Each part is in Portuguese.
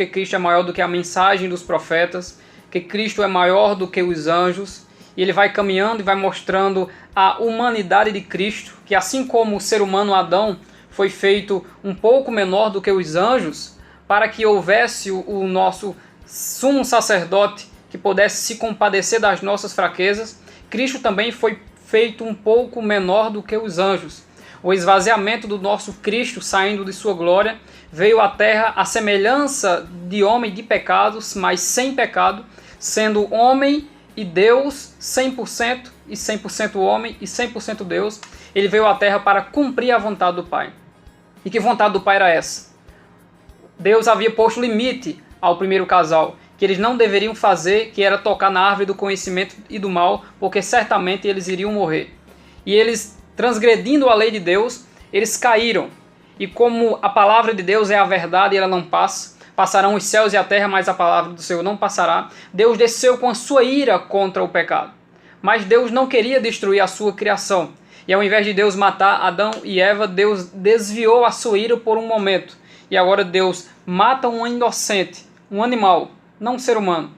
que Cristo é maior do que a mensagem dos profetas, que Cristo é maior do que os anjos. E ele vai caminhando e vai mostrando a humanidade de Cristo, que assim como o ser humano Adão foi feito um pouco menor do que os anjos, para que houvesse o nosso sumo sacerdote que pudesse se compadecer das nossas fraquezas, Cristo também foi feito um pouco menor do que os anjos. O esvaziamento do nosso Cristo, saindo de sua glória, veio à terra à semelhança de homem de pecados, mas sem pecado, sendo homem e Deus 100% e 100% homem e 100% Deus. Ele veio à terra para cumprir a vontade do Pai. E que vontade do Pai era essa? Deus havia posto limite ao primeiro casal, que eles não deveriam fazer, que era tocar na árvore do conhecimento e do mal, porque certamente eles iriam morrer. E eles, transgredindo a lei de Deus, eles caíram. E como a palavra de Deus é a verdade e ela não passa, passarão os céus e a terra, mas a palavra do Senhor não passará. Deus desceu com a sua ira contra o pecado. Mas Deus não queria destruir a sua criação. E ao invés de Deus matar Adão e Eva, Deus desviou a sua ira por um momento. E agora Deus mata um inocente, um animal, não um ser humano.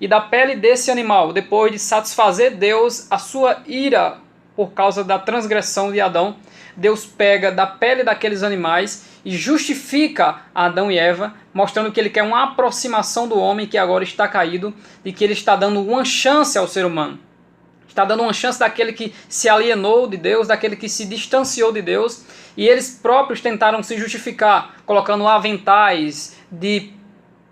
E da pele desse animal, depois de satisfazer Deus a sua ira por causa da transgressão de Adão, Deus pega da pele daqueles animais e justifica Adão e Eva, mostrando que ele quer uma aproximação do homem que agora está caído e que ele está dando uma chance ao ser humano. Está dando uma chance daquele que se alienou de Deus, daquele que se distanciou de Deus, e eles próprios tentaram se justificar, colocando aventais de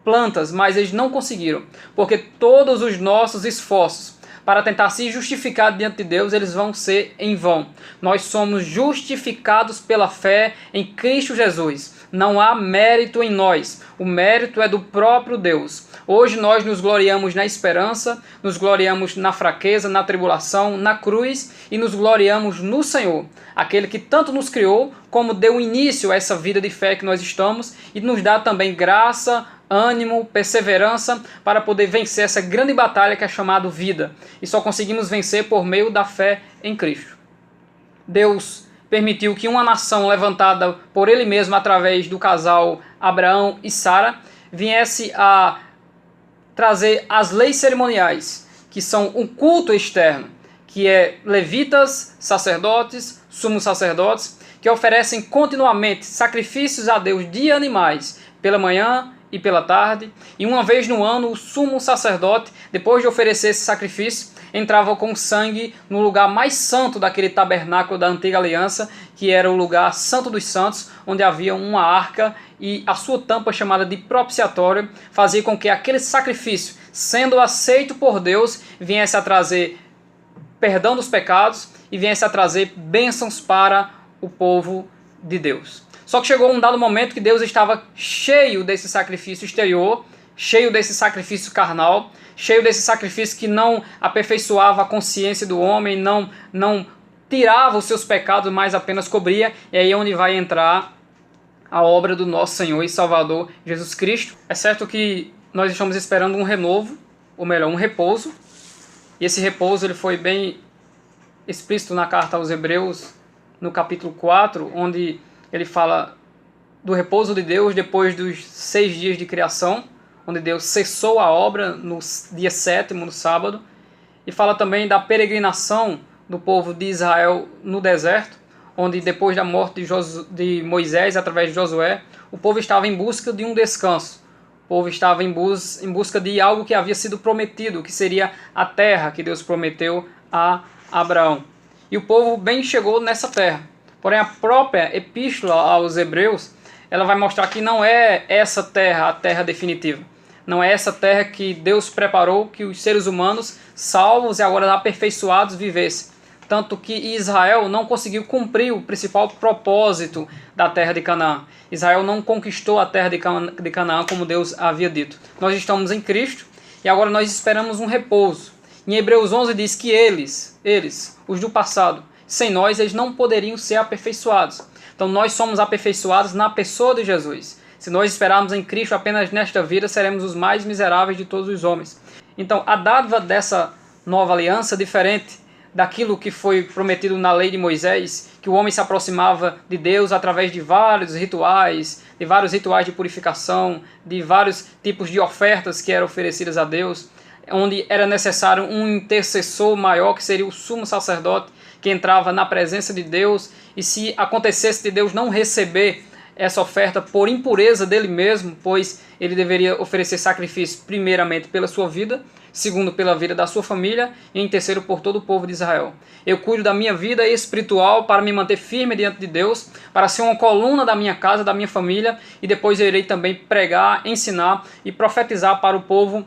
plantas, mas eles não conseguiram, porque todos os nossos esforços para tentar se justificar diante de Deus, eles vão ser em vão. Nós somos justificados pela fé em Cristo Jesus. Não há mérito em nós. O mérito é do próprio Deus. Hoje nós nos gloriamos na esperança, nos gloriamos na fraqueza, na tribulação, na cruz e nos gloriamos no Senhor. Aquele que tanto nos criou, como deu início a essa vida de fé que nós estamos e nos dá também graça, ânimo, perseverança para poder vencer essa grande batalha que é chamada vida. E só conseguimos vencer por meio da fé em Cristo. Deus permitiu que uma nação levantada por Ele mesmo através do casal Abraão e Sara viesse a trazer as leis cerimoniais, que são um culto externo, que é levitas, sacerdotes, sumos sacerdotes, que oferecem continuamente sacrifícios a Deus de animais pela manhã e pela tarde, e uma vez no ano o sumo sacerdote, depois de oferecer esse sacrifício, entrava com sangue no lugar mais santo daquele tabernáculo da antiga aliança, que era o lugar santo dos santos, onde havia uma arca, e a sua tampa chamada de propiciatório fazia com que aquele sacrifício, sendo aceito por Deus, viesse a trazer perdão dos pecados e viesse a trazer bênçãos para o povo de Deus. Só que chegou um dado momento que Deus estava cheio desse sacrifício exterior, cheio desse sacrifício carnal, cheio desse sacrifício que não aperfeiçoava a consciência do homem, não tirava os seus pecados, mas apenas cobria. E aí é onde vai entrar a obra do nosso Senhor e Salvador Jesus Cristo. É certo que nós estamos esperando um renovo, ou melhor, um repouso. E esse repouso ele foi bem explícito na carta aos Hebreus, no capítulo 4, onde ele fala do repouso de Deus depois dos 6 dias de criação, onde Deus cessou a obra no dia 7º, no sábado, e fala também da peregrinação do povo de Israel no deserto, onde depois da morte de Moisés, através de Josué, o povo estava em busca de um descanso. O povo estava em busca de algo que havia sido prometido, que seria a terra que Deus prometeu a Abraão. E o povo bem chegou nessa terra. Porém, a própria epístola aos Hebreus, ela vai mostrar que não é essa terra a terra definitiva. Não é essa terra que Deus preparou que os seres humanos, salvos e agora aperfeiçoados, vivessem. Tanto que Israel não conseguiu cumprir o principal propósito da terra de Canaã. Israel não conquistou a terra de Canaã como Deus havia dito. Nós estamos em Cristo e agora nós esperamos um repouso. Em Hebreus 11 diz que eles, os do passado, sem nós eles não poderiam ser aperfeiçoados. Então nós somos aperfeiçoados na pessoa de Jesus. Se nós esperarmos em Cristo apenas nesta vida, seremos os mais miseráveis de todos os homens. Então a dádiva dessa nova aliança, diferente daquilo que foi prometido na lei de Moisés, que o homem se aproximava de Deus através de vários rituais de purificação, de vários tipos de ofertas que eram oferecidas a Deus, onde era necessário um intercessor maior, que seria o sumo sacerdote, que entrava na presença de Deus, e se acontecesse de Deus não receber essa oferta por impureza dele mesmo, pois ele deveria oferecer sacrifício primeiramente pela sua vida, segundo pela vida da sua família, e em terceiro por todo o povo de Israel. Eu cuido da minha vida espiritual para me manter firme diante de Deus, para ser uma coluna da minha casa, da minha família, e depois eu irei também pregar, ensinar e profetizar para o povo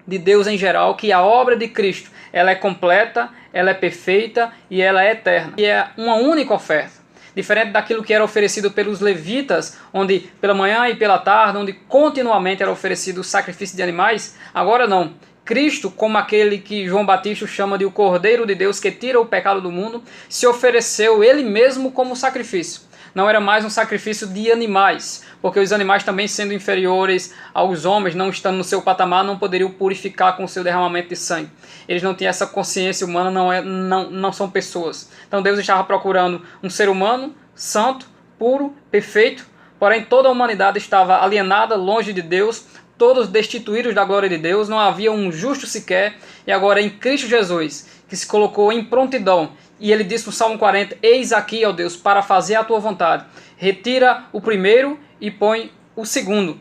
de Deus em geral, que a obra de Cristo, ela é completa, ela é perfeita e ela é eterna. E é uma única oferta. Diferente daquilo que era oferecido pelos levitas, onde pela manhã e pela tarde, onde continuamente era oferecido o sacrifício de animais, agora não. Cristo, como aquele que João Batista chama de o Cordeiro de Deus que tira o pecado do mundo, se ofereceu ele mesmo como sacrifício. Não era mais um sacrifício de animais, porque os animais também sendo inferiores aos homens, não estando no seu patamar, não poderiam purificar com o seu derramamento de sangue. Eles não tinham essa consciência humana, não são pessoas. Então Deus estava procurando um ser humano, santo, puro, perfeito, porém toda a humanidade estava alienada, longe de Deus, todos destituídos da glória de Deus, não havia um justo sequer, e agora em Cristo Jesus, que se colocou em prontidão, e ele disse no Salmo 40, eis aqui, ó Deus, para fazer a tua vontade. Retira o primeiro e põe o segundo.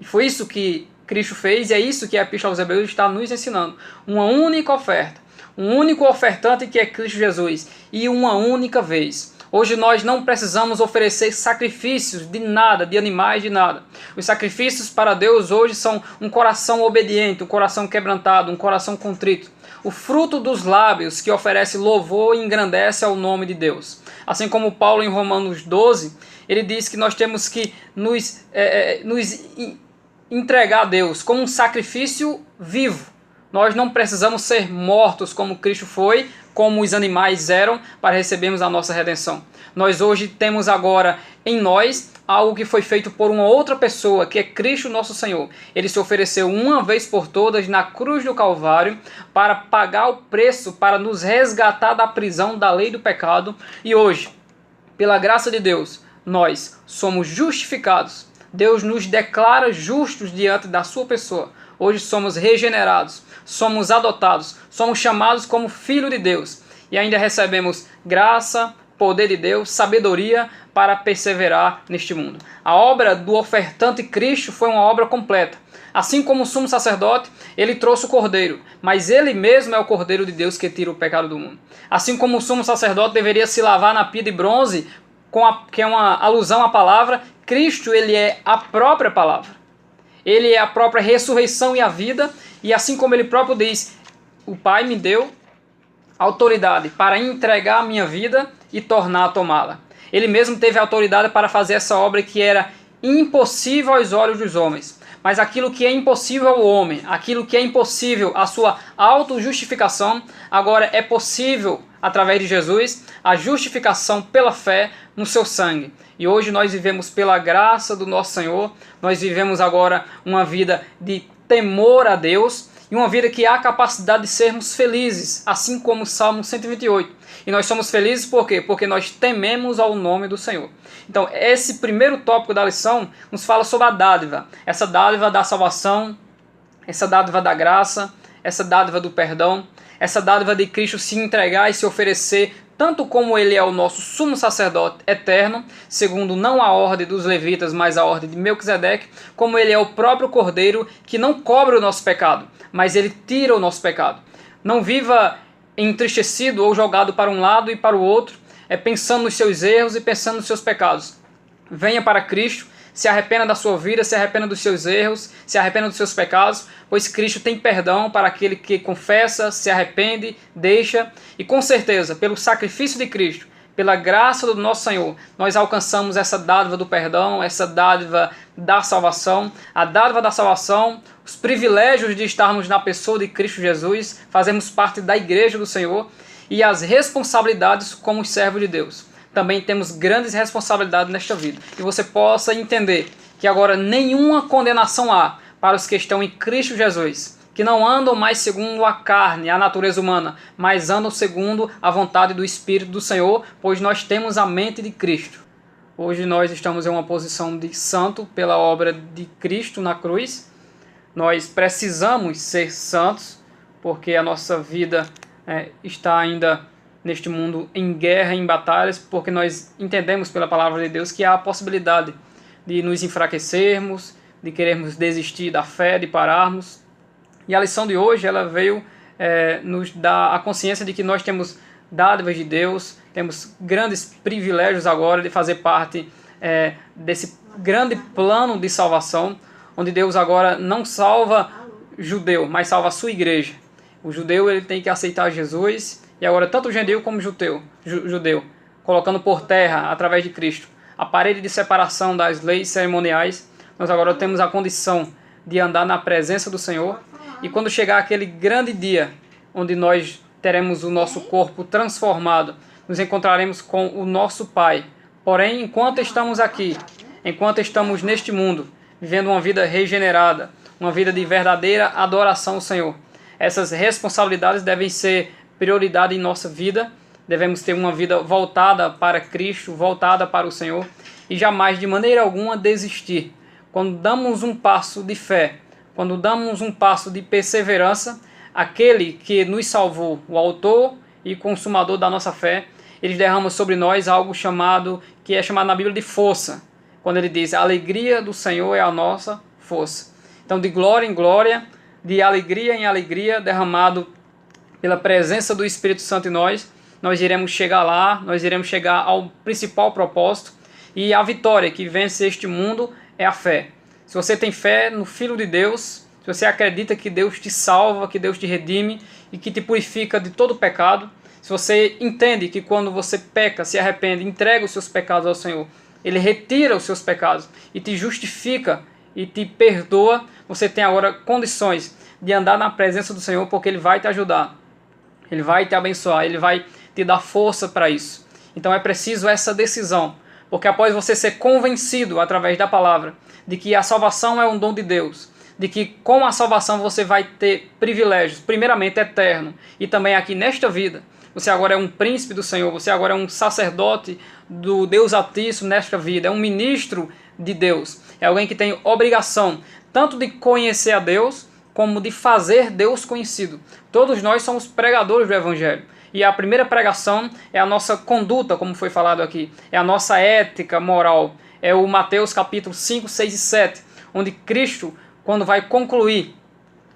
E foi isso que Cristo fez, e é isso que a Epístola aos Hebreus está nos ensinando. Uma única oferta, um único ofertante que é Cristo Jesus, e uma única vez. Hoje nós não precisamos oferecer sacrifícios de nada, de animais, de nada. Os sacrifícios para Deus hoje são um coração obediente, um coração quebrantado, um coração contrito. O fruto dos lábios que oferece louvor e engrandece ao nome de Deus. Assim como Paulo em Romanos 12, ele diz que nós temos que nos entregar a Deus como um sacrifício vivo. Nós não precisamos ser mortos como Cristo foi, como os animais eram, para recebermos a nossa redenção. Nós hoje temos agora em nós algo que foi feito por uma outra pessoa, que é Cristo nosso Senhor. Ele se ofereceu uma vez por todas na cruz do Calvário para pagar o preço, para nos resgatar da prisão da lei do pecado. E hoje, pela graça de Deus, nós somos justificados. Deus nos declara justos diante da sua pessoa. Hoje somos regenerados, somos adotados, somos chamados como filho de Deus. E ainda recebemos graça, poder de Deus, sabedoria para perseverar neste mundo. A obra do ofertante Cristo foi uma obra completa. Assim como o sumo sacerdote, ele trouxe o cordeiro, mas ele mesmo é o cordeiro de Deus que tira o pecado do mundo. Assim como o sumo sacerdote deveria se lavar na pia de bronze, que é uma alusão à palavra, Cristo ele é a própria palavra. Ele é a própria ressurreição e a vida, e assim como ele próprio diz, o Pai me deu autoridade para entregar a minha vida e tornar a tomá-la. Ele mesmo teve autoridade para fazer essa obra que era impossível aos olhos dos homens. Mas aquilo que é impossível ao homem, aquilo que é impossível à sua autojustificação, agora é possível através de Jesus, a justificação pela fé no seu sangue. E hoje nós vivemos pela graça do nosso Senhor, nós vivemos agora uma vida de temor a Deus, e uma vida que há a capacidade de sermos felizes, assim como o Salmo 128. E nós somos felizes por quê? Porque nós tememos ao nome do Senhor. Então, esse primeiro tópico da lição nos fala sobre a dádiva. Essa dádiva da salvação, essa dádiva da graça, essa dádiva do perdão, essa dádiva de Cristo se entregar e se oferecer, tanto como ele é o nosso sumo sacerdote eterno, segundo não a ordem dos levitas, mas a ordem de Melquisedeque, como ele é o próprio Cordeiro que não cobre o nosso pecado, mas ele tira o nosso pecado. Não viva entristecido ou jogado para um lado e para o outro, pensando nos seus erros e pensando nos seus pecados. Venha para Cristo, se arrependa da sua vida, se arrependa dos seus erros, se arrependa dos seus pecados, pois Cristo tem perdão para aquele que confessa, se arrepende, deixa, e com certeza, pelo sacrifício de Cristo, pela graça do nosso Senhor, nós alcançamos essa dádiva do perdão, essa dádiva da salvação, a dádiva da salvação, os privilégios de estarmos na pessoa de Cristo Jesus, fazermos parte da igreja do Senhor, e as responsabilidades como servo de Deus. Também temos grandes responsabilidades nesta vida. E você possa entender que agora nenhuma condenação há para os que estão em Cristo Jesus, que não andam mais segundo a carne, a natureza humana, mas andam segundo a vontade do Espírito do Senhor, pois nós temos a mente de Cristo. Hoje nós estamos em uma posição de santo pela obra de Cristo na cruz. Nós precisamos ser santos, porque a nossa vida está ainda neste mundo em guerra, em batalhas, porque nós entendemos pela palavra de Deus que há a possibilidade de nos enfraquecermos, de querermos desistir da fé, de pararmos. E a lição de hoje ela veio nos dar a consciência de que nós temos dádivas de Deus, temos grandes privilégios agora de fazer parte desse grande plano de salvação, onde Deus agora não salva judeu, mas salva a sua igreja. O judeu ele tem que aceitar Jesus, e agora tanto o gentil como o judeu, colocando por terra, através de Cristo, a parede de separação das leis cerimoniais, nós agora temos a condição de andar na presença do Senhor. E quando chegar aquele grande dia, onde nós teremos o nosso corpo transformado, nos encontraremos com o nosso Pai. Porém, enquanto estamos aqui, enquanto estamos neste mundo, vivendo uma vida regenerada, uma vida de verdadeira adoração ao Senhor, essas responsabilidades devem ser prioridade em nossa vida. Devemos ter uma vida voltada para Cristo, voltada para o Senhor, e jamais, de maneira alguma, desistir. Quando damos um passo de fé, quando damos um passo de perseverança, aquele que nos salvou, o autor e consumador da nossa fé, ele derrama sobre nós algo que é chamado na Bíblia de força. Quando ele diz, a alegria do Senhor é a nossa força. Então, de glória em glória, de alegria em alegria, derramado pela presença do Espírito Santo em nós iremos chegar lá, nós iremos chegar ao principal propósito, e a vitória que vence este mundo é a fé. Se você tem fé no Filho de Deus, se você acredita que Deus te salva, que Deus te redime e que te purifica de todo pecado, se você entende que quando você peca, se arrepende, entrega os seus pecados ao Senhor, Ele retira os seus pecados e te justifica e te perdoa, você tem agora condições de andar na presença do Senhor, porque Ele vai te ajudar, Ele vai te abençoar, Ele vai te dar força para isso. Então é preciso essa decisão, porque após você ser convencido através da palavra de que a salvação é um dom de Deus, de que com a salvação você vai ter privilégios, primeiramente eterno, e também aqui nesta vida, você agora é um príncipe do Senhor, você agora é um sacerdote do Deus Altíssimo nesta vida, é um ministro de Deus, é alguém que tem obrigação tanto de conhecer a Deus, como de fazer Deus conhecido. Todos nós somos pregadores do Evangelho. E a primeira pregação é a nossa conduta, como foi falado aqui. É a nossa ética moral. É o Mateus capítulo 5, 6 e 7. Onde Cristo, quando vai concluir,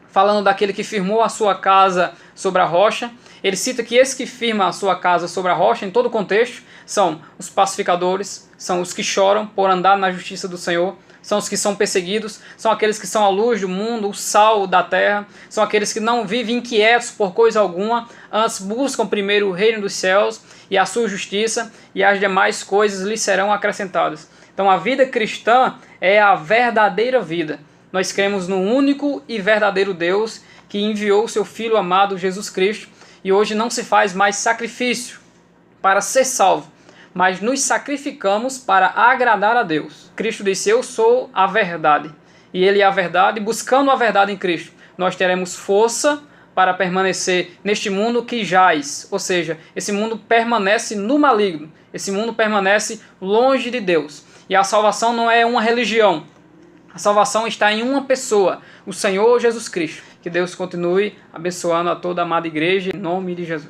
falando daquele que firmou a sua casa sobre a rocha, ele cita que esse que firma a sua casa sobre a rocha, em todo o contexto, são os pacificadores, são os que choram por andar na justiça do Senhor, são os que são perseguidos, são aqueles que são a luz do mundo, o sal da terra, são aqueles que não vivem inquietos por coisa alguma, antes buscam primeiro o reino dos céus e a sua justiça, e as demais coisas lhes serão acrescentadas. Então a vida cristã é a verdadeira vida. Nós cremos no único e verdadeiro Deus que enviou o seu Filho amado Jesus Cristo, e hoje não se faz mais sacrifício para ser salvo, mas nos sacrificamos para agradar a Deus. Cristo disse, eu sou a verdade, e Ele é a verdade. Buscando a verdade em Cristo, nós teremos força para permanecer neste mundo que jaz, ou seja, esse mundo permanece no maligno, esse mundo permanece longe de Deus. E a salvação não é uma religião, a salvação está em uma pessoa, o Senhor Jesus Cristo. Que Deus continue abençoando a toda a amada igreja, em nome de Jesus.